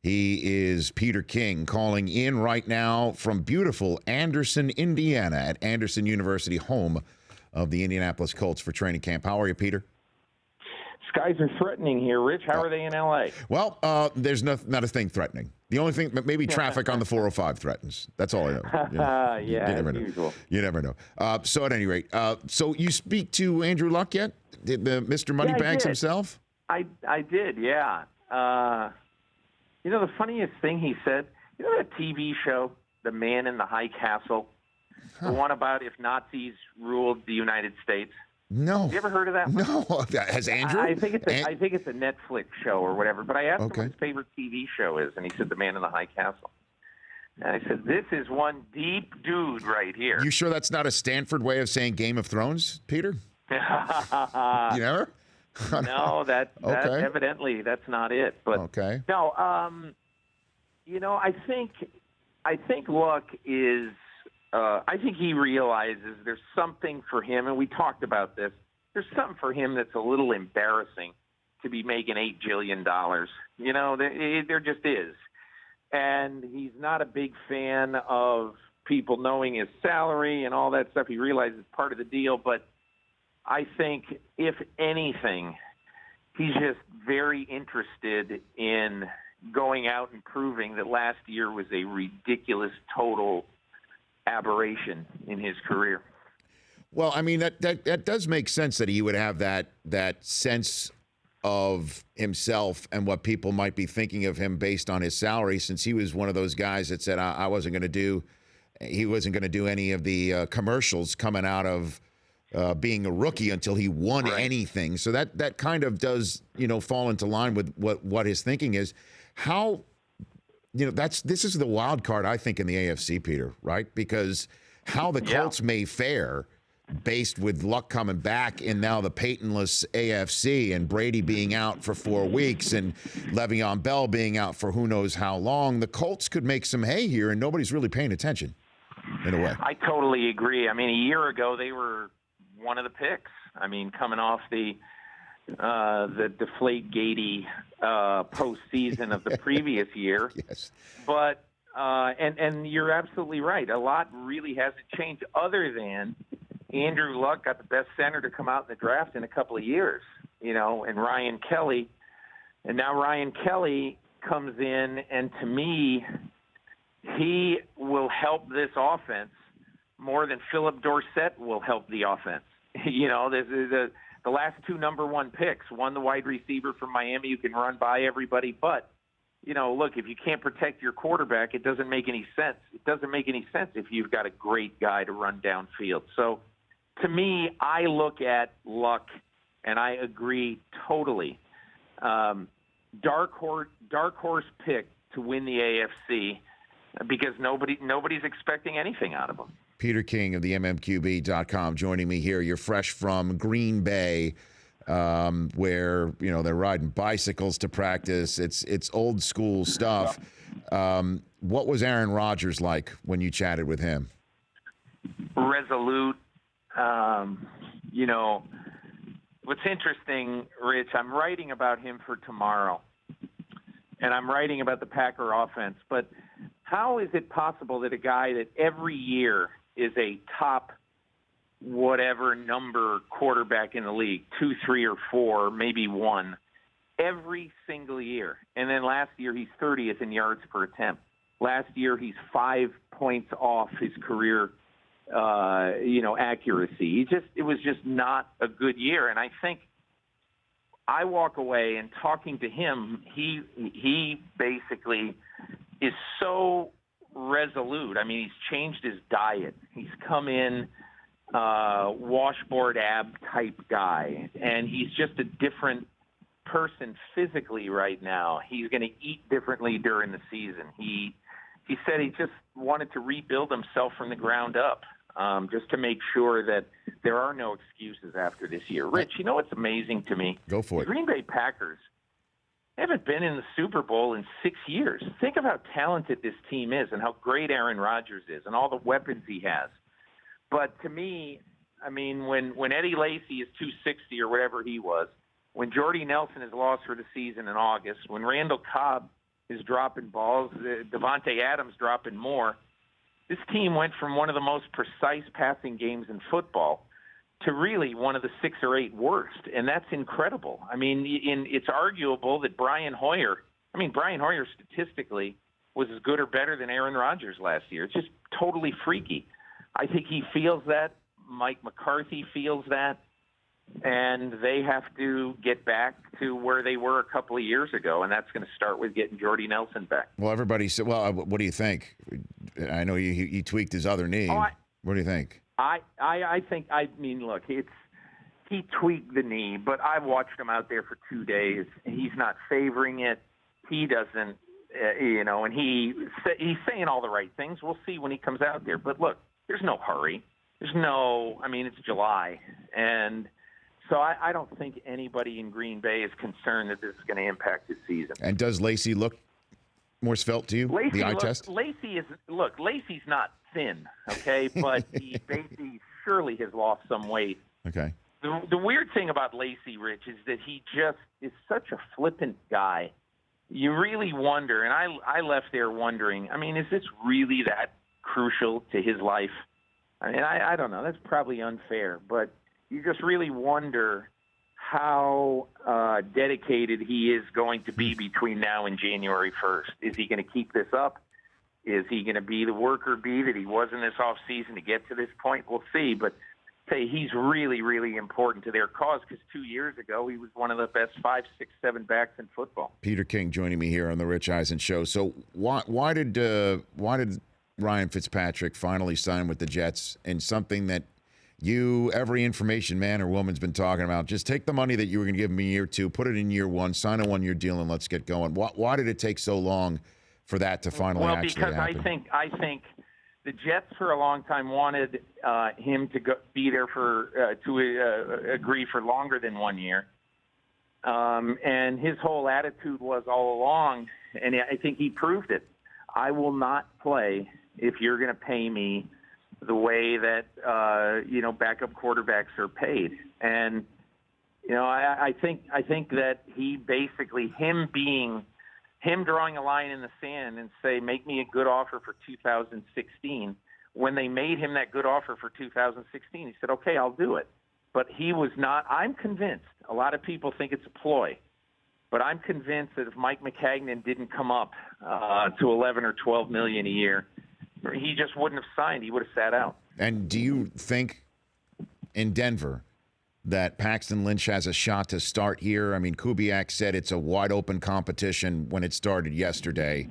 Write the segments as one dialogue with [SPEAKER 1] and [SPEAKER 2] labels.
[SPEAKER 1] He is Peter King, calling in right now from beautiful Anderson, Indiana, at Anderson University, home of the Indianapolis Colts for training camp. How are you, Peter?
[SPEAKER 2] Skies are threatening here, Rich. How are they in L.A.?
[SPEAKER 1] Well, there's not a thing threatening. The only thing, maybe traffic on the 405 threatens. That's all I know. You never know.
[SPEAKER 2] Usual.
[SPEAKER 1] You never know. So at any rate, so you speak to Andrew Luck yet? Mr. Moneybags himself?
[SPEAKER 2] I did, yeah. The funniest thing he said, that TV show, The Man in the High Castle, the one about if Nazis ruled the United States?
[SPEAKER 1] No.
[SPEAKER 2] You ever heard of that one?
[SPEAKER 1] No. Has Andrew?
[SPEAKER 2] I think it's a Netflix show or whatever. But I asked him what his favorite TV show is, and he said The Man in the High Castle. And I said, this is one deep dude right here.
[SPEAKER 1] You sure that's not a Stanford way of saying Game of Thrones, Peter? You never?
[SPEAKER 2] No, that evidently that's not it. But no, I think Luck is. I think he realizes there's something for him, and we talked about this. There's something for him that's a little embarrassing to be making $8 billion. There just is, and he's not a big fan of people knowing his salary and all that stuff. He realizes it's part of the deal, but I think, if anything, he's just very interested in going out and proving that last year was a ridiculous total aberration in his career.
[SPEAKER 1] Well, I mean, that does make sense that he would have that sense of himself and what people might be thinking of him based on his salary, since he was one of those guys that said he wasn't going to do any of the commercials coming out of being a rookie until he won anything. So that kind of does, fall into line with what his thinking is. How, this is the wild card, I think, in the AFC, Peter, right? Because how the Colts may fare based with Luck coming back and now the Peytonless AFC and Brady being out for 4 weeks and Le'Veon Bell being out for who knows how long, the Colts could make some hay here and nobody's really paying attention in a way.
[SPEAKER 2] I totally agree. I mean, a year ago, they were one of the picks. I mean, coming off the Deflategate postseason of the previous year.
[SPEAKER 1] Yes.
[SPEAKER 2] But and you're absolutely right. A lot really hasn't changed, other than Andrew Luck got the best center to come out in the draft in a couple of years. And Ryan Kelly, and now Ryan Kelly comes in, and to me, he will help this offense more than Philip Dorsett will help the offense. The last two number one picks, one the wide receiver from Miami who can run by everybody. But, look, if you can't protect your quarterback, it doesn't make any sense. It doesn't make any sense if you've got a great guy to run downfield. So, to me, I look at Luck, and I agree totally. Dark horse pick to win the AFC because nobody's expecting anything out of him.
[SPEAKER 1] Peter King of the MMQB.com joining me here. You're fresh from Green Bay, where they're riding bicycles to practice. It's old school stuff. What was Aaron Rodgers like when you chatted with him?
[SPEAKER 2] Resolute. What's interesting, Rich, I'm writing about him for tomorrow, and I'm writing about the Packer offense. But how is it possible that a guy that every year is a top whatever number quarterback in the league, 2, 3, or 4, maybe 1, every single year, and then last year he's 30th in yards per attempt. Last year he's 5 points off his career accuracy. It was just not a good year. And I think I walk away and talking to him, he basically is so resolute. I mean, he's changed his diet. He's come in washboard ab type guy, and he's just a different person physically right now. He's going to eat differently during the season. He said he just wanted to rebuild himself from the ground up, just to make sure that there are no excuses after this year. Rich, what's amazing to me?
[SPEAKER 1] Go for it.
[SPEAKER 2] The Green Bay Packers haven't been in the Super Bowl in 6 years. Think of how talented this team is and how great Aaron Rodgers is and all the weapons he has. But to me, I mean, when Eddie Lacy is 260 or whatever he was, when Jordy Nelson is lost for the season in August, when Randall Cobb is dropping balls. Devontae Adams dropping more. This team went from one of the most precise passing games in football to really one of the 6 or 8 worst, and that's incredible. I mean, it's arguable that Brian Hoyer statistically was as good or better than Aaron Rodgers last year. It's just totally freaky. I think he feels that. Mike McCarthy feels that. And they have to get back to where they were a couple of years ago, and that's going to start with getting Jordy Nelson back.
[SPEAKER 1] Well, everybody said, well, what do you think? I know he tweaked his other knee. What do you think?
[SPEAKER 2] I mean, look, he tweaked the knee, but I've watched him out there for 2 days. He's not favoring it. He doesn't, and he's saying all the right things. We'll see when he comes out there. But look, there's no hurry. It's July, and so I don't think anybody in Green Bay is concerned that this is going to impact his season.
[SPEAKER 1] And does Lacy look more svelte to you? The eye test?
[SPEAKER 2] Lacy's not thin, okay, but he surely has lost some weight.
[SPEAKER 1] Okay.
[SPEAKER 2] The weird thing about Lacy, Rich, is that he just is such a flippant guy. You really wonder, and I left there wondering, is this really that crucial to his life? I don't know. That's probably unfair, but you just really wonder how dedicated he is going to be between now and January 1st. Is he going to keep this up? Is he going to be the worker bee that he was in this offseason to get to this point? We'll see. But he's really, really important to their cause because 2 years ago he was one of the best 5, 6, 7 backs in football. Peter
[SPEAKER 1] King joining me here on the Rich Eisen Show. So why did Ryan Fitzpatrick finally sign with the Jets in something that every information man or woman's been talking about? Just take the money that you were going to give me year 2, put it in year 1, sign a 1-year deal, and let's get going. Why did it take so long for that to finally actually happen?
[SPEAKER 2] Well, because I think the Jets for a long time wanted him to be there to agree for longer than 1 year. And his whole attitude was all along, and I think he proved it, I will not play if you're going to pay me the way that backup quarterbacks are paid. And I think that he basically him drawing a line in the sand and say, make me a good offer for 2016. When they made him that good offer for 2016, he said, okay, I'll do it. But he was not. I'm convinced. A lot of people think it's a ploy. But I'm convinced that if Mike Maccagnan didn't come up to 11 or 12 million a year, he just wouldn't have signed. He would have sat out.
[SPEAKER 1] And do you think in Denver that Paxton Lynch has a shot to start here? Kubiak said it's a wide open competition when it started yesterday.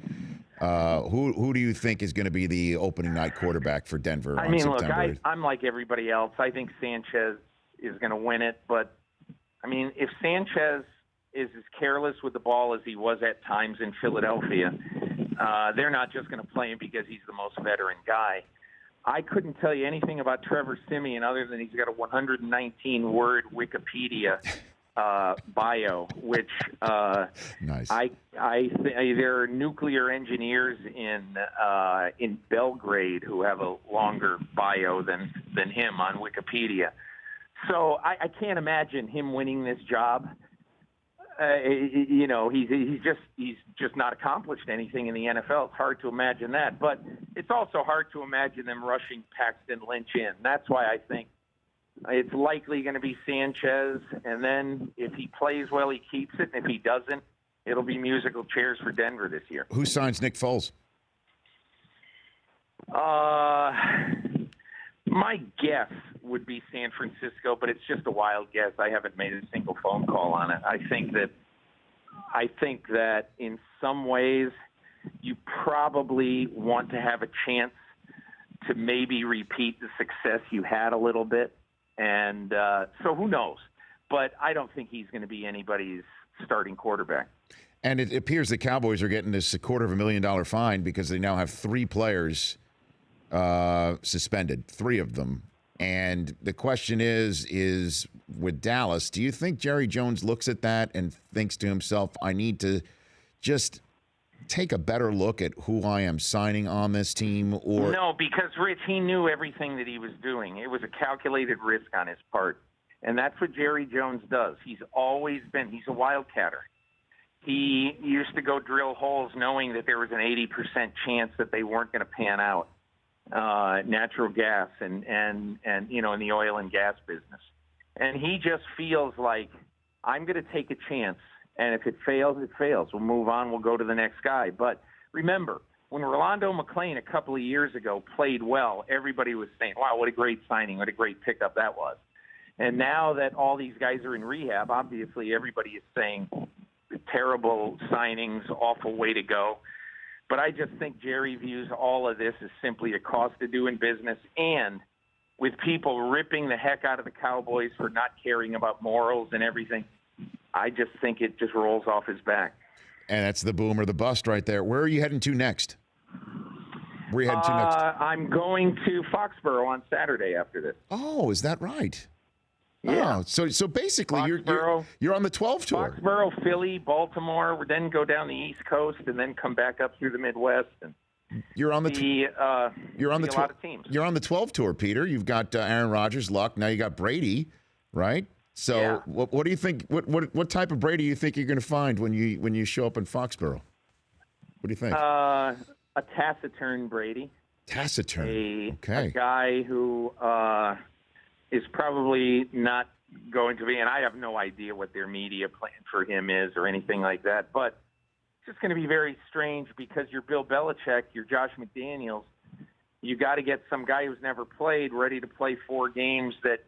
[SPEAKER 1] Who do you think is going to be the opening night quarterback for Denver on September 8th?
[SPEAKER 2] I'm like everybody else. I think Sanchez is going to win it. But, if Sanchez is as careless with the ball as he was at times in Philadelphia, they're not just going to play him because he's the most veteran guy. I couldn't tell you anything about Trevor Siemian other than he's got a 119-word Wikipedia bio, which
[SPEAKER 1] nice.
[SPEAKER 2] There are nuclear engineers in Belgrade who have a longer bio than him on Wikipedia. So I can't imagine him winning this job. He's just not accomplished anything in the NFL. It's hard to imagine that, but it's also hard to imagine them rushing Paxton Lynch in. That's why I think it's likely going to be Sanchez, and then if he plays well, he keeps it, and if he doesn't, it'll be musical chairs for Denver this year.
[SPEAKER 1] Who signs Nick Foles?
[SPEAKER 2] My guess would be San Francisco, but it's just a wild guess. I haven't made a single phone call on it. I think that in some ways you probably want to have a chance to maybe repeat the success you had a little bit. And so who knows? But I don't think he's going to be anybody's starting quarterback.
[SPEAKER 1] And it appears the Cowboys are getting this $250,000 fine because they now have 3 players suspended, 3 of them. And the question is with Dallas, do you think Jerry Jones looks at that and thinks to himself, I need to just take a better look at who I am signing on this team? Or
[SPEAKER 2] no, because, Rich, he knew everything that he was doing. It was a calculated risk on his part. And that's what Jerry Jones does. He's always been – he's a wildcatter. he used to go drill holes knowing that there was an 80% chance that they weren't going to pan out. Natural gas and in the oil and gas business. And he just feels like, I'm going to take a chance. And if it fails, it fails. We'll move on. We'll go to the next guy. But remember, when Rolando McClain a couple of years ago played well, everybody was saying, wow, what a great signing, what a great pickup that was. And now that all these guys are in rehab, obviously everybody is saying terrible signings, awful way to go. But I just think Jerry views all of this as simply a cost of doing business, and with people ripping the heck out of the Cowboys for not caring about morals and everything, I just think it just rolls off his back.
[SPEAKER 1] And that's the boom or the bust right there. Where are you heading to next? Where are you heading to next?
[SPEAKER 2] I'm going to Foxborough on Saturday after this.
[SPEAKER 1] Oh, is that right?
[SPEAKER 2] Yeah.
[SPEAKER 1] Oh, so basically
[SPEAKER 2] Foxborough,
[SPEAKER 1] you're on the 12 tour.
[SPEAKER 2] Foxborough, Philly, Baltimore. We then go down the East Coast and then come back up through the Midwest and
[SPEAKER 1] you're on the
[SPEAKER 2] a lot of teams.
[SPEAKER 1] You're on the 12 tour, Peter. You've got Aaron Rodgers, Luck. Now you got Brady, right? So
[SPEAKER 2] yeah.
[SPEAKER 1] What do you think? What type of Brady do you think you're going to find when you show up in Foxborough? What do you think?
[SPEAKER 2] A taciturn Brady.
[SPEAKER 1] Taciturn.
[SPEAKER 2] A guy who is probably not going to be, and I have no idea what their media plan for him is or anything like that, but it's just going to be very strange because you're Bill Belichick, you're Josh McDaniels. You got to get some guy who's never played ready to play 4 games that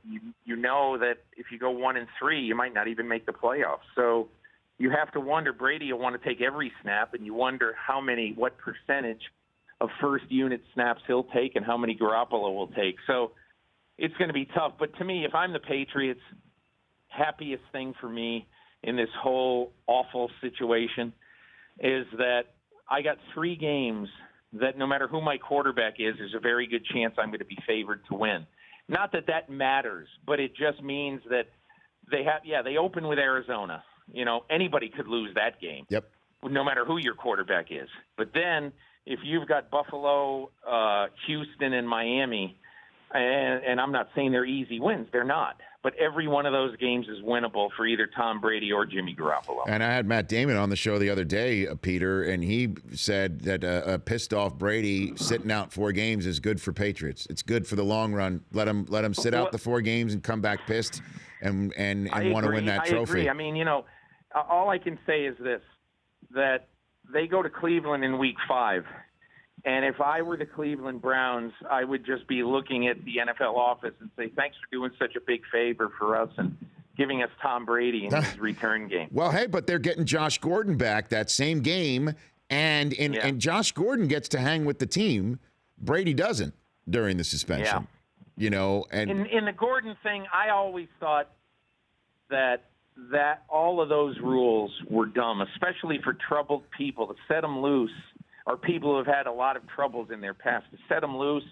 [SPEAKER 2] you know that if you go 1-3, you might not even make the playoffs. So you have to wonder, Brady will want to take every snap, and you wonder what percentage of first unit snaps he'll take and how many Garoppolo will take. So it's going to be tough. But to me, if I'm the Patriots, happiest thing for me in this whole awful situation is that I got 3 games that no matter who my quarterback is, there's a very good chance I'm going to be favored to win. Not that that matters, but it just means that they open with Arizona. Anybody could lose that game.
[SPEAKER 1] Yep.
[SPEAKER 2] No matter who your quarterback is. But then if you've got Buffalo, Houston, and Miami, and I'm not saying they're easy wins. They're not. But every one of those games is winnable for either Tom Brady or Jimmy Garoppolo.
[SPEAKER 1] And I had Matt Damon on the show the other day, Peter, and he said that a pissed-off Brady sitting out 4 games is good for Patriots. It's good for the long run. Let him sit out the 4 games and come back pissed and want to win that trophy.
[SPEAKER 2] I agree. I mean, all I can say is this, that they go to Cleveland in week 5. And if I were the Cleveland Browns, I would just be looking at the NFL office and say, thanks for doing such a big favor for us and giving us Tom Brady in his return game.
[SPEAKER 1] Well, hey, but they're getting Josh Gordon back that same game, and Josh Gordon gets to hang with the team. Brady doesn't during the suspension.
[SPEAKER 2] Yeah.
[SPEAKER 1] And
[SPEAKER 2] in the Gordon thing, I always thought that all of those rules were dumb, especially for troubled people, to set them loose. Or people who have had a lot of troubles in their past, to set them loose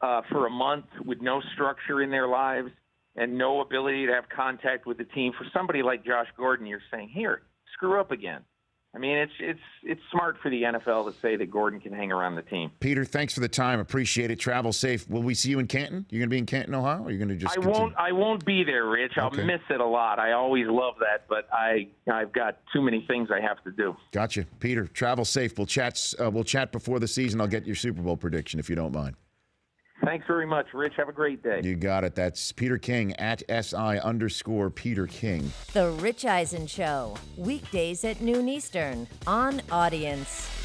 [SPEAKER 2] for a month with no structure in their lives and no ability to have contact with the team. For somebody like Josh Gordon, you're saying, here, screw up again. I mean, it's smart for the NFL to say that Gordon can hang around the team.
[SPEAKER 1] Peter, thanks for the time. Appreciate it. Travel safe. Will we see you in Canton? You're going to be in Canton, Ohio? Or are you going to just
[SPEAKER 2] I won't be there, Rich. I'll miss it a lot. I always love that, but I've got too many things I have to do.
[SPEAKER 1] Gotcha. Peter, travel safe. We'll chat before the season. I'll get your Super Bowl prediction if you don't mind.
[SPEAKER 2] Thanks very much, Rich. Have a great day.
[SPEAKER 1] You got it. That's Peter King at @SI_Peter King.
[SPEAKER 3] The Rich Eisen Show, weekdays at noon Eastern on Audience.